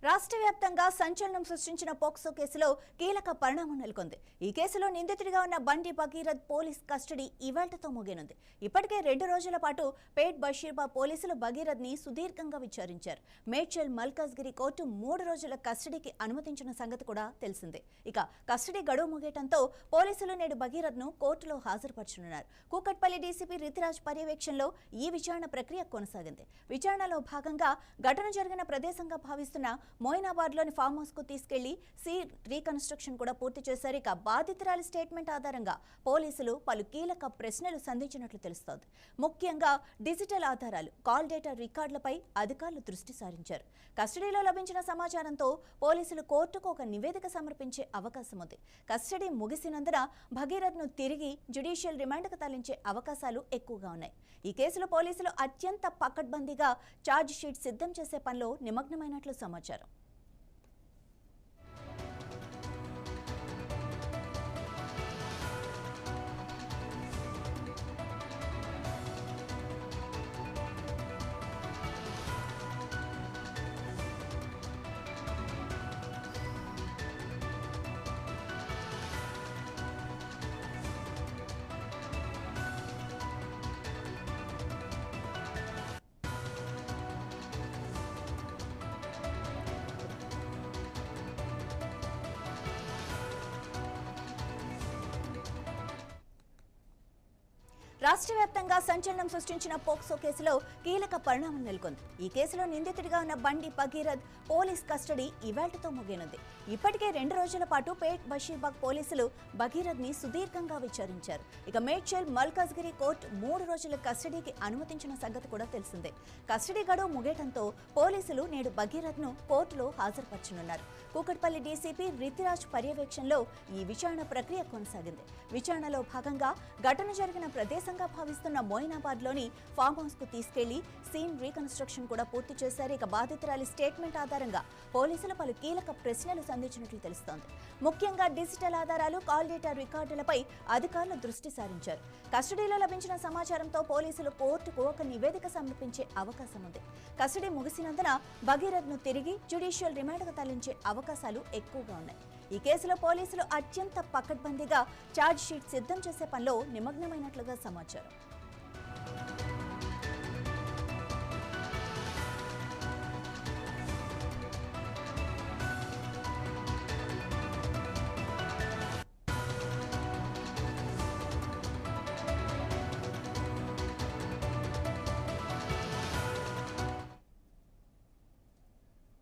రాష్ట్ర వ్యాప్తంగా సంచలనం సృష్టించిన పోక్సో కేసులో కీలక పరిణామం నెలకొంది. ఈ కేసులో నిందితుడిగా ఉన్న బండి భగీరథ్ పోలీస్ కస్టడీ ఇవాళ్లతో ముగియనుంది. ఇప్పటికే 2 రోజుల పాటు పేట్ బషీర్బాగ్ పోలీసులు భగీరథ్ ని సుదీర్ఘంగా విచారించారు. మేడ్చల్ మల్కాజ్గిరి కోర్టు 3 రోజుల కస్టడీకి అనుమతించిన సంగతి కూడా తెలిసిందే. ఇక కస్టడీ గడువు ముగియటంతో పోలీసులు నేడు భగీరథ్ ను కోర్టులో హాజరుపరచనున్నారు. కూకట్పల్లి డీసీపీ రితిరాజ్ పర్యవేక్షణలో ఈ విచారణ ప్రక్రియ కొనసాగింది. విచారణలో భాగంగా ఘటన జరిగిన ప్రదేశంగా భావిస్తున్న మోయినాబాద్లోని ఫామ్ హౌస్ కు తీసుకెళ్లి సీన్ రీకన్స్ట్రక్షన్ కూడా పూర్తి చేశారు. ఇక బాధితురాలి స్టేట్మెంట్ ఆధారంగా పోలీసులు పలు కీలక ప్రశ్నలు సంధించినట్లు తెలుస్తోంది. ముఖ్యంగా డిజిటల్ ఆధారాలు, కాల్ డేటా రికార్డులపై అధికారులు దృష్టి సారించారు. కస్టడీలో లభించిన సమాచారంతో పోలీసులు కోర్టుకు ఒక నివేదిక సమర్పించే అవకాశం ఉంది. కస్టడీ ముగిసినందున భగీరథ్ ను తిరిగి జ్యుడిషియల్ రిమాండ్కు తరలించే అవకాశాలు ఎక్కువగా ఉన్నాయి. ఈ కేసులో పోలీసులు అత్యంత పకడ్బందీగా ఛార్జ్ షీట్ సిద్ధం చేసే పనిలో నిమగ్నమైనట్లు సమాచారం. రాష్ట్ర వ్యాప్తంగా సంచలనం సృష్టించిన పోక్సో కేసులో కీలక పరిణామం నెలకొంది. ఈ కేసులో నిందితుడిగా ఉన్న బండి భగీరథ్ పోలీస్ కస్టడీ ఇవాళ్లతో ముగియనుంది. ఇప్పటికే 2 రోజుల పాటు పేట్ బషీర్బాగ్ పోలీసులు భగీరథ్ ని సుదీర్ఘంగా విచారించారు. ఇక మేడ్చల్ మల్కాజ్గిరి కోర్టు 3 రోజుల కస్టడీకి అనుమతించిన సంగతి కూడా తెలిసిందే. కస్టడీ గడువు ముగియటంతో పోలీసులు నేడు భగీరథ్ ను కోర్టులో హాజరుపరచనున్నారు. కూకట్పల్లి డీసీపీ రితిరాజ్ పర్యవేక్షణలో ఈ విచారణ ప్రక్రియ కొనసాగింది. విచారణలో భాగంగా ఘటన జరిగిన ప్రదేశంగా భావిస్తున్న మోయినాబాద్లోని ఫామ్ హౌస్ కు తీసుకెళ్లి సీన్ రీకన్స్ట్రక్షన్ కూడా పూర్తి చేశారు. ఇక బాధితురాలి స్టేట్మెంట్ ఆధారంగా పోలీసులు పలు కీలక ప్రశ్నలు సంధించినట్లు తెలుస్తోంది. ముఖ్యంగా డిజిటల్ ఆధారాలు, కాల్ డేటా రికార్డులపై అధికారులు దృష్టి సారించారు. కస్టడీలో లభించిన సమాచారంతో పోలీసులు కోర్టుకు ఒక నివేదిక సమర్పించే అవకాశం ఉంది. కస్టడీ ముగిసినందున భగీరథ్ ను తిరిగి జ్యుడిషియల్ రిమాండ్కు తరలించే అవకాశాలు ఎక్కువగా ఉన్నాయి. ఈ కేసులో పోలీసులు అత్యంత పకడ్బందీగా ఛార్జ్ షీట్ సిద్ధం చేసే పనిలో నిమగ్నమైనట్లుగా సమాచారం.